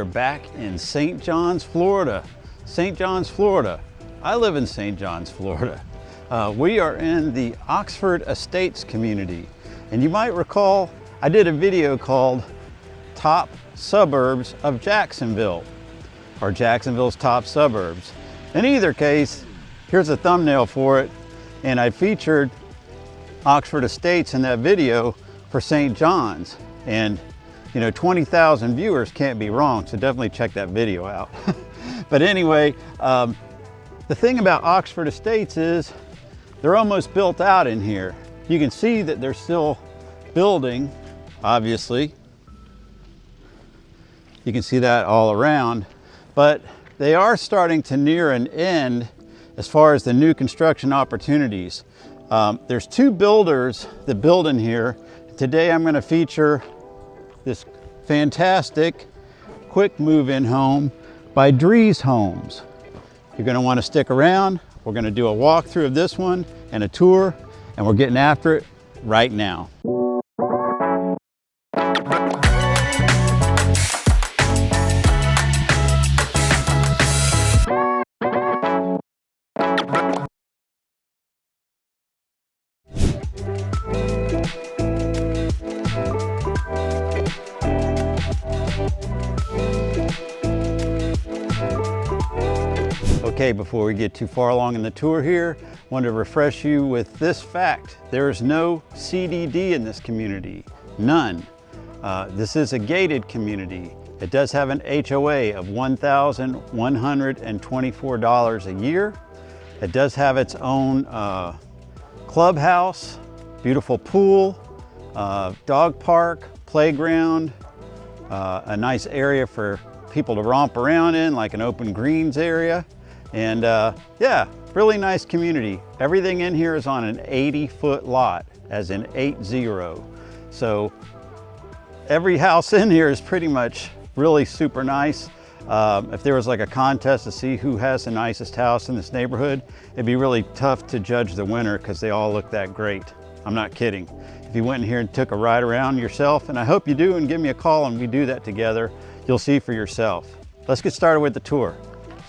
are back in St. John's, Florida. St. John's, Florida. I live in St. John's, Florida. We are in the Oxford Estates community. And you might recall, I did a video called Top Suburbs of Jacksonville, or Jacksonville's Top Suburbs. In either case, here's a thumbnail for it. And I featured Oxford Estates in that video for St. John's. And you know, 20,000 viewers can't be wrong, so definitely check that video out. But anyway, the thing about Oxford Estates is they're almost built out in here. You can see that they're still building, obviously. You can see that all around, but they are starting to near an end as far as the new construction opportunities. There's two builders that build in here. Today I'm going to feature this fantastic quick move-in home by Drees Homes. You're going to want to stick around. We're going to do a walkthrough of this one and a tour, and we're getting after it right now. Okay, before we get too far along in the tour here, I wanted to refresh you with this fact. There is no CDD in this community, none. This is a gated community. It does have an HOA of $1,124 a year. It does have its own clubhouse, beautiful pool, dog park, playground, a nice area for people to romp around in, like an open greens area. And yeah, really nice community. Everything in here is on an 80-foot lot, as in 80. So every house in here is pretty much really super nice. If there was like a contest to see who has the nicest house in this neighborhood, it'd be really tough to judge the winner because they all look that great. I'm not kidding. If you went in here and took a ride around yourself, and I hope you do, and give me a call and we do that together, you'll see for yourself. Let's get started with the tour.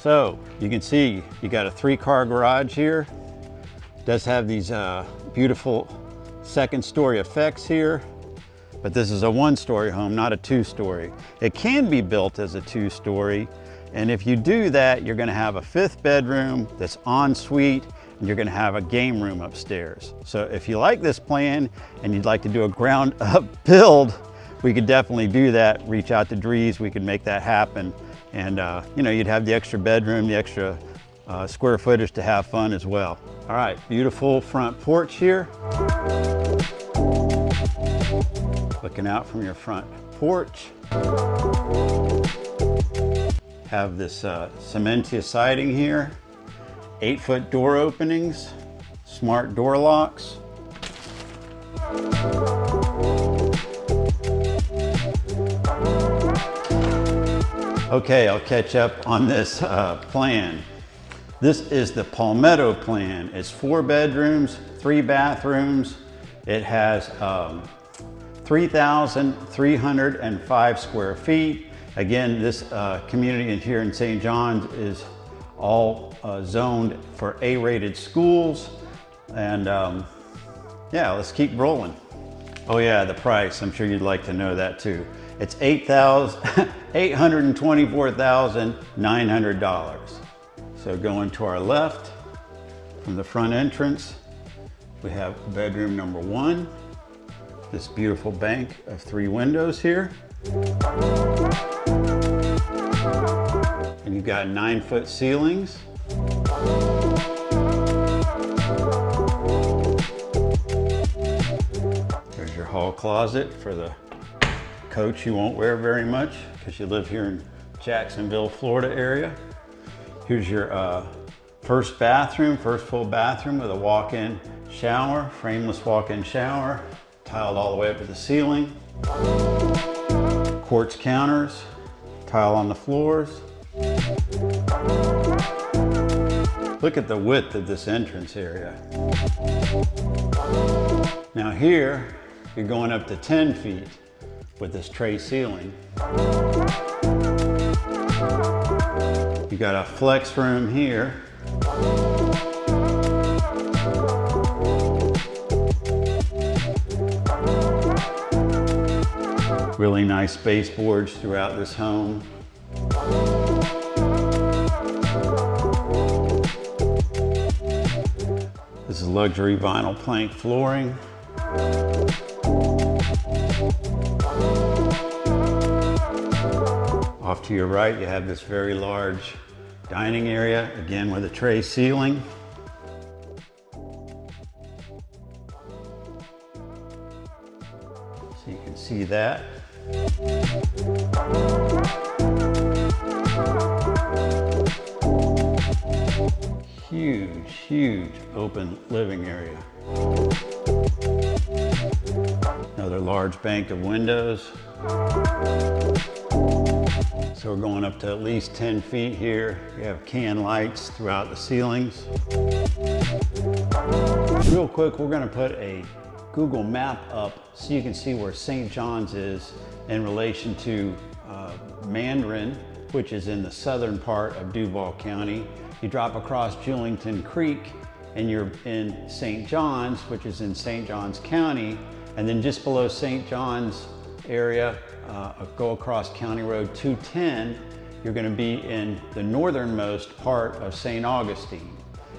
So you can see you got a 3-car garage here. It does have these beautiful second-story effects here, but this is a 1-story home, not a 2-story. It can be built as a 2-story, and if you do that, you're gonna have a 5th bedroom that's en suite, and you're gonna have a game room upstairs. So if you like this plan and you'd like to do a ground-up build, we could definitely do that. Reach out to Drees, we could make that happen. And you know, you'd have the extra bedroom, the extra square footage to have fun as well. All right, beautiful front porch here. Looking out from your front porch. Have this cementia siding here. 8-foot door openings, smart door locks. Okay, I'll catch up on this plan. This is the Palmetto plan. It's 4 bedrooms, 3 bathrooms. It has 3,305 square feet. Again, this community here in St. John's is all zoned for A-rated schools. And yeah, let's keep rolling. Oh yeah, the price, I'm sure you'd like to know that too. It's $824,900. So going to our left from the front entrance, we have bedroom number 1. This beautiful bank of 3 windows here. And you've got 9-foot ceilings. There's your hall closet for the coat you won't wear very much because you live here in Jacksonville, Florida area. Here's your first full bathroom with a walk-in shower, frameless walk-in shower, tiled all the way up to the ceiling. Quartz counters, tile on the floors. Look at the width of this entrance area. Now here, you're going up to 10 feet with this tray ceiling. You got a flex room here. Really nice baseboards throughout this home. This is luxury vinyl plank flooring. Off to your right, you have this very large dining area, again with a tray ceiling. So you can see that. Huge open living area. Another large bank of windows. So we're going up to at least 10 feet here. We have can lights throughout the ceilings. Real quick, we're going to put a Google map up so you can see where St. John's is in relation to Mandarin, which is in the southern part of Duval County. You drop across Julington Creek and you're in St. John's, which is in St. John's County. And then just below St. John's area, go across County Road 210, you're going to be in the northernmost part of St. Augustine.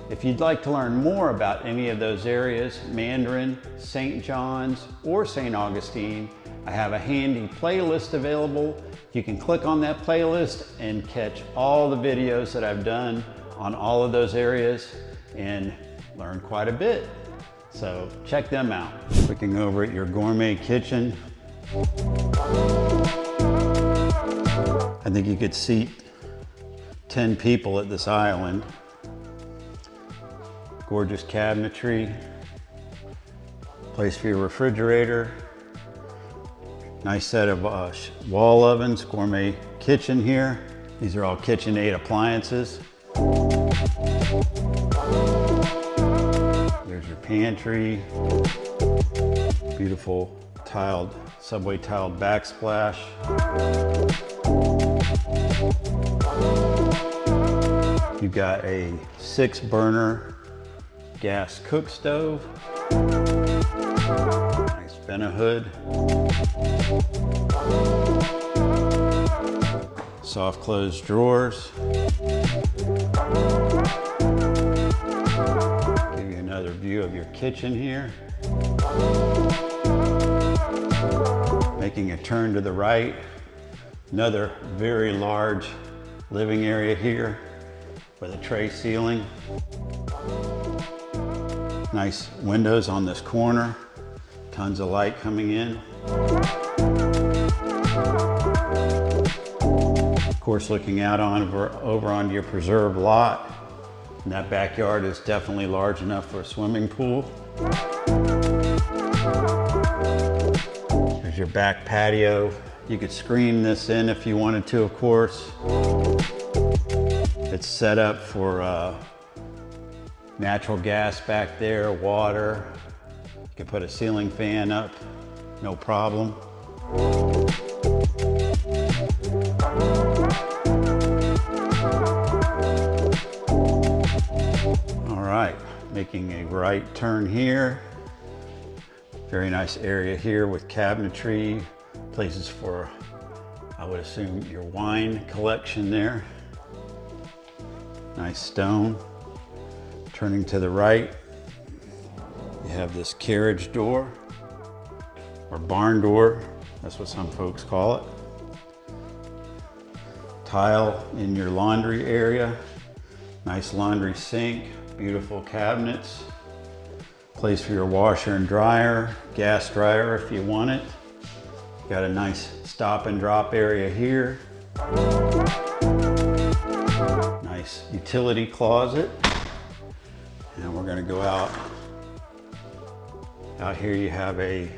If you'd like to learn more about any of those areas, Mandarin, St. John's, or St. Augustine, I have a handy playlist available. You can click on that playlist and catch all the videos that I've done on all of those areas and learn quite a bit. So check them out. Looking over at your gourmet kitchen, I think you could seat 10 people at this island. Gorgeous cabinetry, place for your refrigerator, nice set of wall ovens, gourmet kitchen here. These are all KitchenAid appliances. There's your pantry, beautiful tiled, subway tiled backsplash. You've got a 6-burner gas cook stove, nice vent hood, soft closed drawers. Give you another view of your kitchen here. Making a turn to the right, another very large living area here with a tray ceiling. Nice windows on this corner, tons of light coming in. Of course, looking out over onto your preserve lot. And that backyard is definitely large enough for a swimming pool. There's your back patio. You could screen this in if you wanted to, of course. It's set up for natural gas back there, water. You can put a ceiling fan up, no problem. All right, making a right turn here. Very nice area here with cabinetry, places for, I would assume, your wine collection there. Nice stone. Turning to the right, you have this carriage door, or barn door, that's what some folks call it. Tile in your laundry area, nice laundry sink, beautiful cabinets, place for your washer and dryer, gas dryer if you want it. Got a nice stop and drop area here. Nice utility closet. And we're going to go out. Out here you have a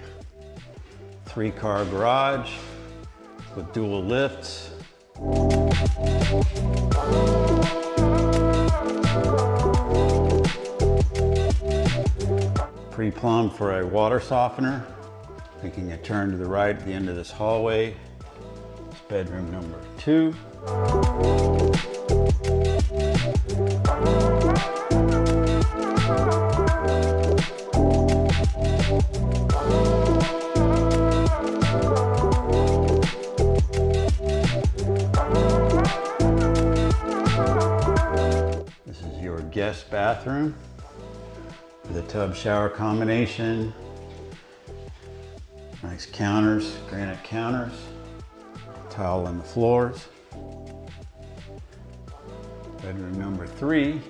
3-car garage with dual lifts. Pre-plumbed for a water softener. Making a turn to the right at the end of this hallway. It's bedroom number 2. This is your guest bathroom with a tub shower combination. Nice counters, granite counters, tile on the floors. Bedroom number 3.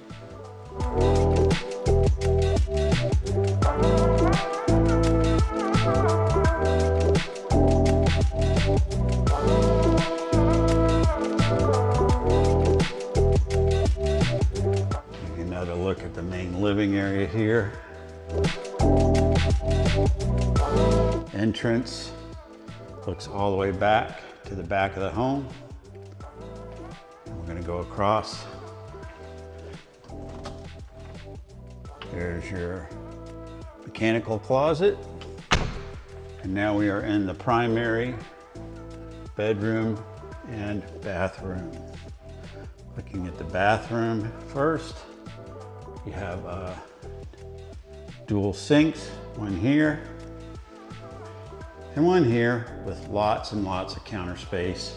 Another look at the main living area here. Entrance looks all the way back to the back of the home. We're going to go across. There's your mechanical closet. And now we are in the primary bedroom and bathroom. Looking at the bathroom first, you have dual sinks, one here and one here with lots and lots of counter space.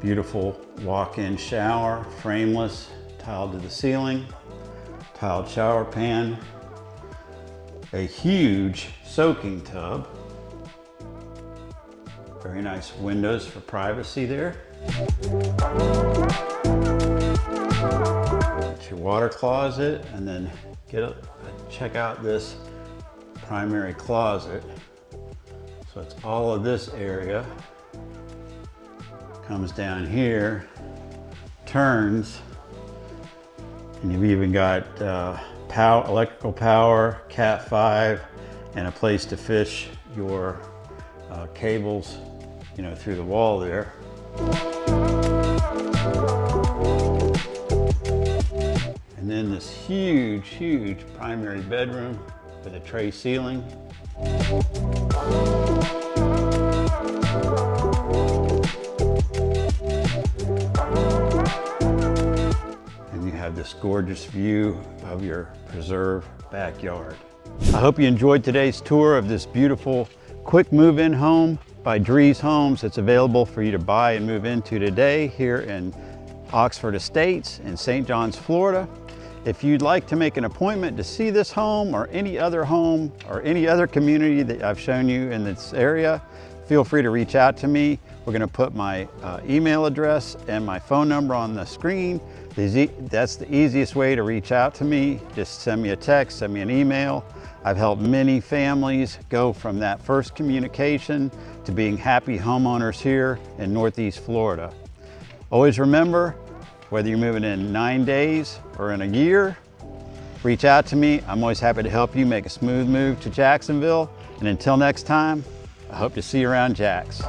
Beautiful walk-in shower, frameless, tiled to the ceiling, tiled shower pan, a huge soaking tub, very nice windows for privacy there. It's your water closet, and then check out this primary closet. So it's all of this area, comes down here, turns, and you've even got electrical power, Cat 5, and a place to fish your cables, you know, through the wall there. And then this huge, huge primary bedroom with a tray ceiling. And you have this gorgeous view of your preserved backyard. I hope you enjoyed today's tour of this beautiful quick move-in home by Drees Homes. It's available for you to buy and move into today here in Oxford Estates in St. John's, Florida. If you'd like to make an appointment to see this home or any other community that I've shown you in this area, feel free to reach out to me. We're going to put my email address and my phone number on the screen. That's the easiest way to reach out to me. Just send me a text, send me an email. I've helped many families go from that first communication to being happy homeowners here in Northeast Florida. Always remember, whether you're moving in 9 days or in a year, reach out to me. I'm always happy to help you make a smooth move to Jacksonville. And until next time, I hope to see you around Jax.